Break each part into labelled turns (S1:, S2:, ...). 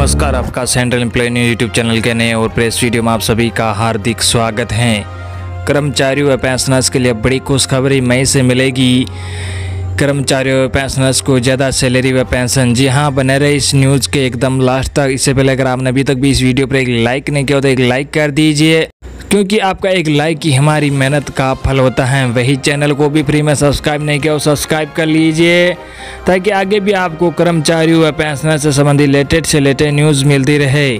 S1: नमस्कार, आपका central employee news YouTube channel के नए और प्रेस वीडियो में आप सभी का हार्दिक स्वागत है। कर्मचारियों व पेंशनर्स के लिए बड़ी खुशखबरी मई से मिलेगी। कर्मचारियों व पेंशनर्स को ज़्यादा सैलरी व पेंशन। जी हाँ, बने रहे इस न्यूज़ के एकदम लास्ट तक। इससे पहले अगर आपने अभी तक भी इस वीडियो पर एक लाइक नहीं किया तो एक लाइक कर दीजिए, क्योंकि आपका एक लाइक ही हमारी मेहनत का फल होता है। वही चैनल को भी फ्री में सब्सक्राइब नहीं किया, सब्सक्राइब कर लीजिए, ताकि आगे भी आपको कर्मचारियों व पेंशनर से संबंधित लेटेस्ट न्यूज़ मिलती रहे।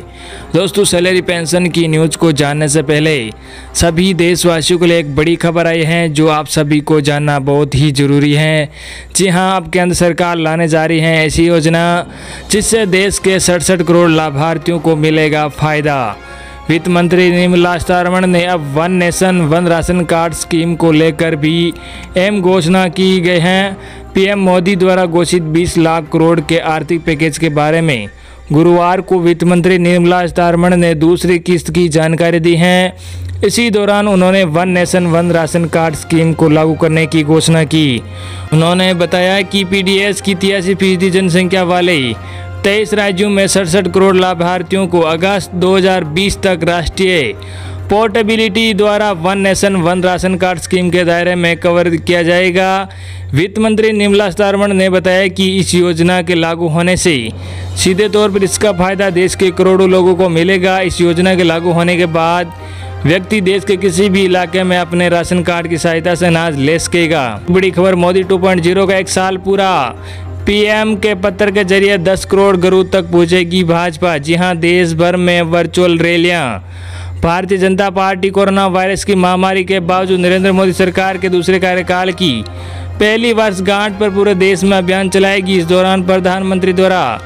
S1: दोस्तों, सैलरी पेंशन की न्यूज़ को जानने से पहले सभी देशवासियों के लिए एक बड़ी खबर आई है, जो आप सभी को जानना बहुत ही ज़रूरी है। जी हाँ, अब केंद्र सरकार लाने जा रही है ऐसी योजना जिससे देश के 67 करोड़ लाभार्थियों को मिलेगा फ़ायदा। वित्त मंत्री निर्मला सीतारमण ने अब one nation one ration card scheme को लेकर भी अहम घोषणा की गई है। पीएम मोदी द्वारा घोषित 20 लाख करोड़ के आर्थिक पैकेज के बारे में गुरुवार को वित्त मंत्री निर्मला सीतारमण ने दूसरी किस्त की जानकारी दी है। इसी दौरान उन्होंने one nation one ration card scheme को लागू करने की घोषणा की। उन्होंने बताया कि पीडीएस की 83% जनसंख्या वाले 23 राज्यों में 67 करोड़ लाभार्थियों को अगस्त 2020 तक राष्ट्रीय पोर्टेबिलिटी द्वारा one nation one ration card scheme के दायरे में कवर किया जाएगा। वित्त मंत्री निर्मला सीतारमण ने बताया कि इस योजना के लागू होने से सीधे तौर पर इसका फायदा देश के करोड़ों लोगों को मिलेगा। इस योजना के लागू होने के बाद व्यक्ति देश के किसी भी इलाके में अपने राशन कार्ड की सहायता से अनाज ले सकेगा। बड़ी खबर, मोदी 2.0 का 1 साल पूरा। पीएम के पत्र के जरिए 10 करोड़ घरों तक पहुंचेगी भाजपा। जी हां, देश भर में वर्चुअल रैलियां। Bharatiya Janata party corona virus की महामारी के बावजूद नरेंद्र मोदी सरकार के दूसरे कार्यकाल की पहली वर्षगांठ पर पूरे देश में अभियान चलाएगी। इस दौरान प्रधानमंत्री द्वारा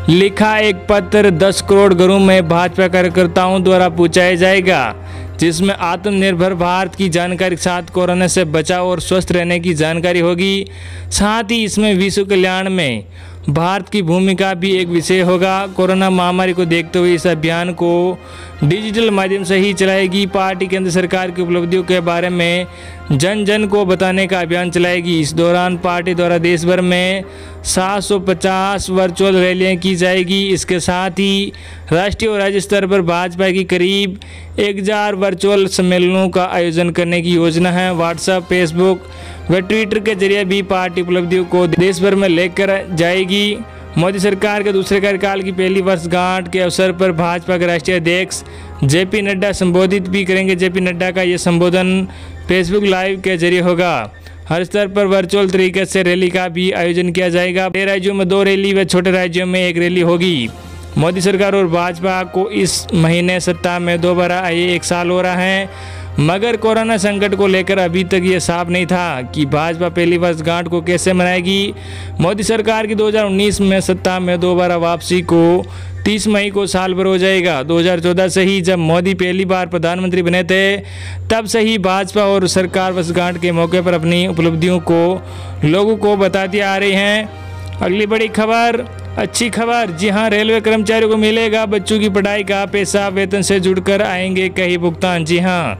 S1: लिखा एक पत्र 10 करोड़ घरों में भाजपा कार्यकर्ताओं द्वारा पहुंचाया जाएगा, जिसमें आत्मनिर्भर भारत की जानकारी के साथ कोरोना से बचाव और स्वस्थ रहने की जानकारी होगी। साथ ही इसमें विश्व कल्याण में भारत की भूमिका भी एक विषय होगा। कोरोना महामारी को देखते हुए इस अभियान को डिजिटल माध्यम से ही चलाएगी। पार्टी केंद्र सरकार की उपलब्धियों के बारे में जन जन को बताने का अभियान चलाएगी। इस दौरान पार्टी द्वारा देश भर में 750 वर्चुअल रैलियां की जाएगी। इसके साथ ही राष्ट्रीय और राज्य स्तर पर भाजपा की करीब 1000 वर्चुअल सम्मेलनों का आयोजन करने की योजना है। व्हाट्सएप, फेसबुक व ट्विटर के जरिए भी पार्टी उपलब्धियों को देश भर में लेकर जाएगी। मोदी सरकार के दूसरे कार्यकाल की पहली वर्षगांठ के अवसर पर भाजपा के राष्ट्रीय अध्यक्ष जेपी नड्डा संबोधित भी करेंगे। जेपी नड्डा का ये संबोधन फेसबुक लाइव के जरिए होगा। हर स्तर पर वर्चुअल तरीके से रैली का भी आयोजन किया जाएगा। बड़े राज्यों में 2 रैली व छोटे राज्यों में 1 रैली होगी। मोदी सरकार और भाजपा को इस महीने सत्ता में दोबारा आए 1 साल हो रहा है, मगर कोरोना संकट को लेकर अभी तक ये साफ नहीं था कि भाजपा पहली वर्षगांठ को कैसे मनाएगी। मोदी सरकार की 2019 में सत्ता में दोबारा वापसी को 30 मई को साल भर हो जाएगा। 2014 से ही जब मोदी पहली बार प्रधानमंत्री बने थे, तब से ही भाजपा और सरकार वर्षगांठ के मौके पर अपनी उपलब्धियों को लोगों को बताती आ रही हैं। अगली बड़ी खबर, अच्छी खबर। जी हां, रेलवे कर्मचारियों को मिलेगा बच्चों की पढ़ाई का पैसा। वेतन से जुड़कर आएंगे कई भुगतान। जी हां,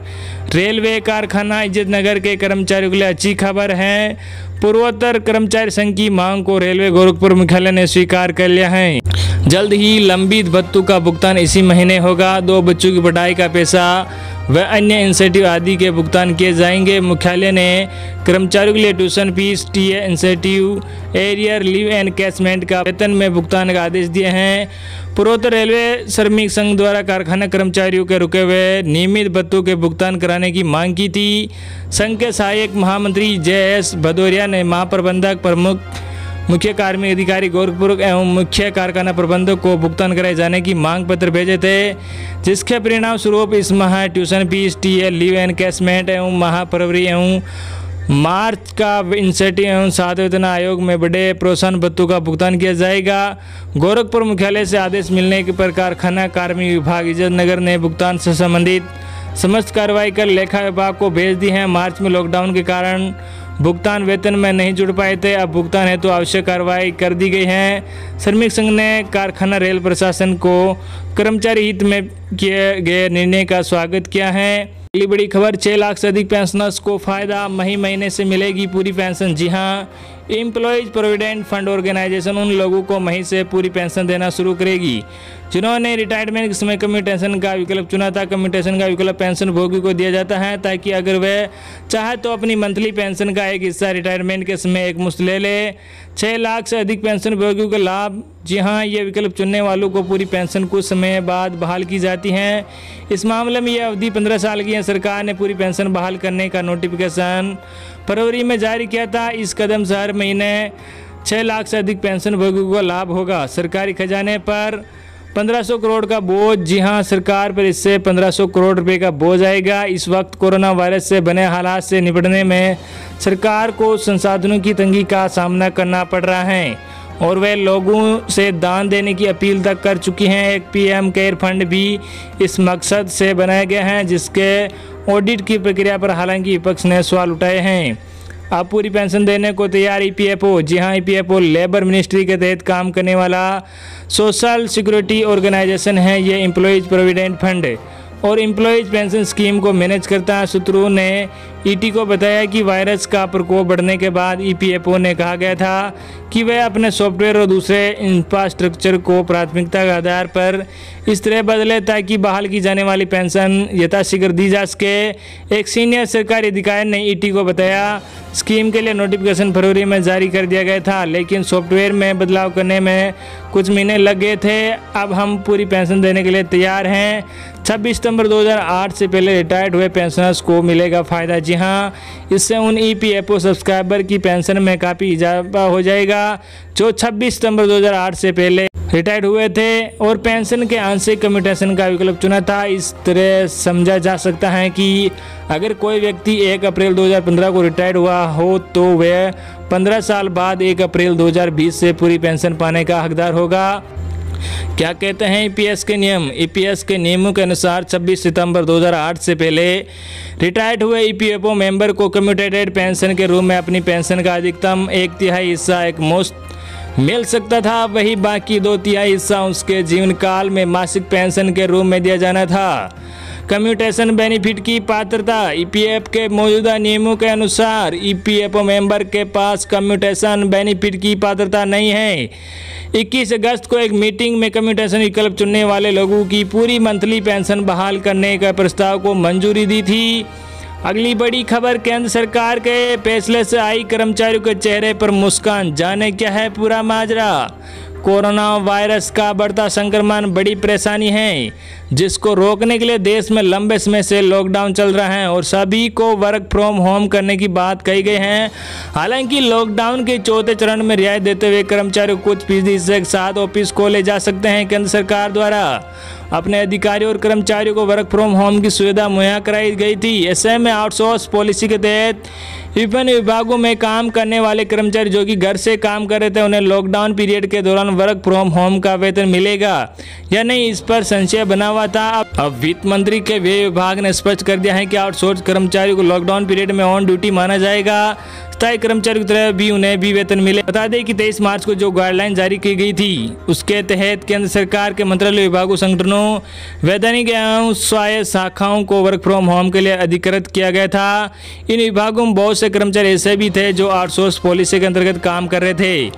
S1: रेलवे कारखाना इज्जतनगर के कर्मचारियों के लिए अच्छी खबर है। पूर्वोत्तर कर्मचारी संघ की मांग को रेलवे गोरखपुर मुख्यालय ने स्वीकार कर लिया है। जल्द ही लंबित भत्तों का भुगतान इसी महीने होगा। 2 बच्चों की पढ़ाई का पैसा व अन्य इंसेंटिव आदि के भुगतान किए जाएंगे। मुख्यालय ने कर्मचारियों के लिए tuition fees, TA incentive, arrear, leave encashment का वेतन में भुगतान का आदेश दिए हैं। पूर्वोत्तर रेलवे श्रमिक संघ द्वारा कारखाना कर्मचारियों के रुके हुए नियमित भत्तों के भुगतान कराने की मांग की थी। संघ के सहायक महामंत्री JS भदौरिया ने महाप्रबंधक, प्रमुख मुख्य कार्मिक अधिकारी गोरखपुर एवं मुख्य कारखाना प्रबंधक को भुगतान कराए जाने की मांग पत्र भेजे थे, जिसके परिणाम स्वरूप इस माह tuition fees, TA, leave encashment एवं माह फरवरी एवं मार्च का इंसेंटिव एवं 7 वेतन आयोग में बड़े प्रोत्साहन भत्तों का भुगतान किया जाएगा। गोरखपुर मुख्यालय से आदेश मिलने पर कारखाना कार्मिक विभाग इज्जतनगर ने भुगतान से संबंधित समस्त कार्रवाई कर लेखा विभाग को भेज दी है। मार्च में लॉकडाउन के कारण भुगतान वेतन में नहीं जुड़ पाए थे, अब भुगतान हेतु आवश्यक कार्रवाई कर दी गई है। श्रमिक संघ ने कारखाना रेल प्रशासन को कर्मचारी हित में किए गए निर्णय का स्वागत किया है। अगली बड़ी खबर, 6 लाख से अधिक पेंशनर्स को फायदा, महीने से मिलेगी पूरी पेंशन। जी हां, एम्प्लॉयज प्रोविडेंट फंड ऑर्गेनाइजेशन उन लोगों को मई से पूरी पेंशन देना शुरू करेगी जिन्होंने रिटायरमेंट के समय कम्यूटेशन का विकल्प चुना था। कम्यूटेशन का विकल्प पेंशन भोगी को दिया जाता है ताकि अगर वह चाहे तो अपनी मंथली पेंशन का एक हिस्सा रिटायरमेंट के समय एक मुश्त ले ले। 6 लाख से अधिक पेंशन भोगियों का लाभ। जी हाँ, ये विकल्प चुनने वालों को पूरी पेंशन कुछ समय बाद बहाल की जाती है। इस मामले में यह अवधि 15 साल की है। सरकार ने पूरी पेंशन बहाल करने का नोटिफिकेशन फरवरी में जारी किया था। इस कदम से हर महीने 6 लाख से अधिक पेंशन भोगियों को लाभ होगा। सरकारी खजाने पर 1500 करोड़ का बोझ। जी हाँ, सरकार पर इससे 1500 करोड़ रुपए का बोझ आएगा। इस वक्त कोरोना वायरस से बने हालात से निपटने में सरकार को संसाधनों की तंगी का सामना करना पड़ रहा है और वे लोगों से दान देने की अपील तक कर चुकी हैं। एक पीएम केयर फंड भी इस मकसद से बनाया गया है जिसके ऑडिट की प्रक्रिया पर हालांकि विपक्ष ने सवाल उठाए हैं। अब पूरी पेंशन देने को तैयार ईपीएफओ। जी हाँ, ईपीएफओ लेबर मिनिस्ट्री के तहत काम करने वाला सोशल सिक्योरिटी ऑर्गेनाइजेशन है। ये एम्प्लॉयज प्रोविडेंट फंड और एम्प्लॉयज पेंशन स्कीम को मैनेज करता है। सूत्रों ने ईटी को बताया कि वायरस का प्रकोप बढ़ने के बाद ईपीएफओ ने कहा गया था कि वह अपने सॉफ्टवेयर और दूसरे इंफ्रास्ट्रक्चर को प्राथमिकता के आधार पर इस तरह बदले ताकि बहाल की जाने वाली पेंशन यथाशीघ्र दी जा सके। एक सीनियर सरकारी अधिकारी ने ईटी को बताया स्कीम के लिए नोटिफिकेशन फरवरी में जारी कर दिया गया था लेकिन सॉफ्टवेयर में बदलाव करने में कुछ महीने लग गए थे। अब हम पूरी पेंशन देने के लिए तैयार हैं। 26 सितंबर 2008 से पहले रिटायर्ड हुए पेंशनर्स को मिलेगा फ़ायदा। जी हाँ, इससे उन ईपीएफओ सब्सक्राइबर की पेंशन में काफ़ी इजाफा हो जाएगा जो 26 सितंबर 2008 से पहले रिटायर्ड हुए थे और पेंशन के आंशिक कम्यूटेशन का विकल्प चुना था। इस तरह समझा जा सकता है कि अगर कोई व्यक्ति 1 अप्रैल 2015 को रिटायर्ड हुआ हो तो वह 15 साल बाद 1 अप्रैल 2020 से पूरी पेंशन पाने का हकदार होगा। क्या कहते हैं ईपीएस के नियम? ईपीएस के नियमों के अनुसार 26 सितंबर 2008 से पहले रिटायर्ड हुए ईपीएफओ मेंबर को कम्यूटेटेड पेंशन के रूप में अपनी पेंशन का अधिकतम 1/3 हिस्सा एक मुश्त मिल सकता था। वही बाकी 2/3 हिस्सा उसके जीवन काल में मासिक पेंशन के रूप में दिया जाना था। कम्यूटेशन बेनिफिट की पात्रता। ईपीएफ के मौजूदा नियमों के अनुसार ईपीएफओ मेंबर के पास कम्यूटेशन बेनिफिट की पात्रता नहीं है। 21 अगस्त को एक मीटिंग में कम्यूटेशन विकल्प चुनने वाले लोगों की पूरी मंथली पेंशन बहाल करने का प्रस्ताव को मंजूरी दी थी। अगली बड़ी खबर, केंद्र सरकार के फैसले से आई कर्मचारियों के चेहरे पर मुस्कान। जाने क्या है पूरा माजरा? कोरोना वायरस का बढ़ता संक्रमण बड़ी परेशानी है जिसको रोकने के लिए देश में लंबे समय से लॉकडाउन चल रहा है और सभी को वर्क फ्रॉम होम करने की बात कही गई है। हालांकि लॉकडाउन के चौथे चरण में रियायत देते हुए कर्मचारी कुछ फीसदी के साथ ऑफिस को ले जा सकते हैं। केंद्र सरकार द्वारा अपने अधिकारियों और कर्मचारियों को वर्क फ्रॉम होम की सुविधा मुहैया कराई गई थी। ऐसे में आउटसोर्स पॉलिसी के तहत विभिन्न विभागों में काम करने वाले कर्मचारी जो कि घर से काम कर रहे थे उन्हें लॉकडाउन पीरियड के दौरान वर्क फ्रॉम होम का वेतन मिलेगा या नहीं, इस पर संशय बना हुआ था। अब वित्त मंत्री के व्यय विभाग ने स्पष्ट कर दिया है कि आउटसोर्स कर्मचारियों को लॉकडाउन पीरियड में ऑन ड्यूटी माना जाएगा। स्थायी कर्मचारियों की तरह भी उन्हें भी वेतन मिले। बता दें कि 23 मार्च को जो गाइडलाइन जारी की गई थी उसके तहत केंद्र सरकार के मंत्रालय, विभागों, संगठनों, वैधानिक एवं स्वायत्त शाखाओं को वर्क फ्रॉम होम के लिए अधिकृत किया गया था। इन विभागों में बहुत से कर्मचारी ऐसे भी थे जो आउटसोर्स पॉलिसी के अंतर्गत काम कर रहे थे।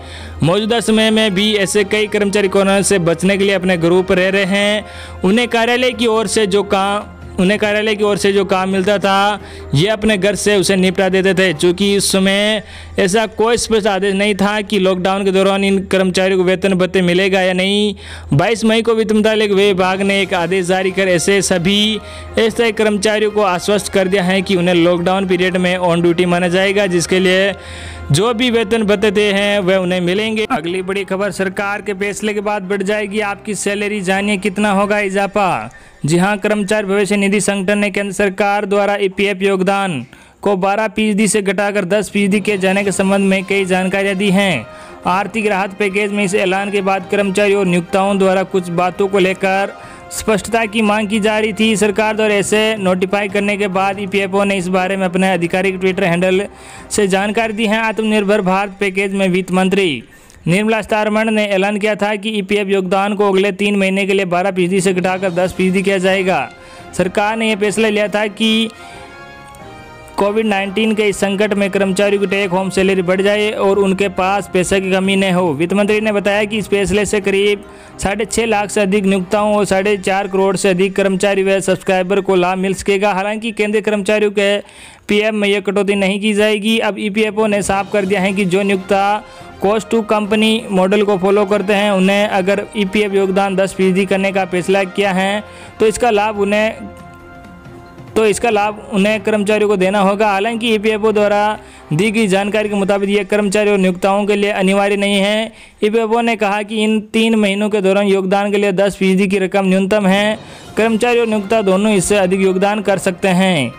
S1: मौजूदा समय में भी ऐसे कई कर्मचारी कोरोना से बचने के लिए अपने घरों पर रह रहे हैं। उन्हें कार्यालय की ओर से जो काम मिलता था ये अपने घर से उसे निपटा देते थे। चूँकि इस समय ऐसा कोई स्पष्ट आदेश नहीं था कि लॉकडाउन के दौरान इन कर्मचारियों को वेतन भत्ते मिलेगा या नहीं। 22 मई को वित्त मंत्रालय के विभाग ने एक आदेश जारी कर ऐसे सभी अस्थायी कर्मचारियों को आश्वस्त कर दिया है कि उन्हें लॉकडाउन पीरियड में ऑन ड्यूटी माना जाएगा, जिसके लिए जो भी वेतन भत्ते हैं वह उन्हें मिलेंगे। अगली बड़ी खबर, सरकार के फैसले के बाद बढ़ जाएगी आपकी सैलरी, जानिए कितना होगा इजाफा। जी हां, कर्मचारी भविष्य निधि संगठन ने केंद्र सरकार द्वारा ईपीएफ योगदान को 12% से घटाकर 10% किए जाने के संबंध में कई जानकारियां दी हैं। आर्थिक राहत पैकेज में इस ऐलान के बाद कर्मचारियों और नियोक्ताओं द्वारा कुछ बातों को लेकर स्पष्टता की मांग की जा रही थी। सरकार द्वारा ऐसे नोटिफाई करने के बाद ईपीएफओ ने इस बारे में अपने आधिकारिक ट्विटर हैंडल से जानकारी दी है। आत्मनिर्भर भारत पैकेज में वित्त मंत्री निर्मला सीतारमण ने ऐलान किया था कि ईपीएफ योगदान को अगले 3 महीने के लिए 12% से घटाकर 10% किया जाएगा। सरकार ने यह फैसला लिया था कि कोविड-19 के इस संकट में कर्मचारियों की टेक होम सैलरी बढ़ जाए और उनके पास पैसे की कमी न हो। वित्त मंत्री ने बताया कि इस फैसले से करीब 6.5 लाख से अधिक नियोक्ताओं और 4.5 करोड़ से अधिक कर्मचारी व सब्सक्राइबर को लाभ मिल सकेगा। हालांकि केंद्रीय कर्मचारियों के पीएफ में यह कटौती नहीं की जाएगी। अब ईपीएफओ ने साफ कर दिया है कि जो नियोक्ता कॉस्ट टू कंपनी मॉडल को फॉलो करते हैं, उन्हें अगर ईपीएफ योगदान 10% करने का फैसला किया है तो इसका लाभ उन्हें कर्मचारियों को देना होगा। हालांकि ईपीएफओ द्वारा दी गई जानकारी के मुताबिक यह कर्मचारी और नियोक्ताओं के लिए अनिवार्य नहीं है। ईपीएफओ ने कहा कि इन 3 महीनों के दौरान योगदान के लिए 10% की रकम न्यूनतम है। कर्मचारी और नियोक्ता दोनों इससे अधिक योगदान कर सकते हैं।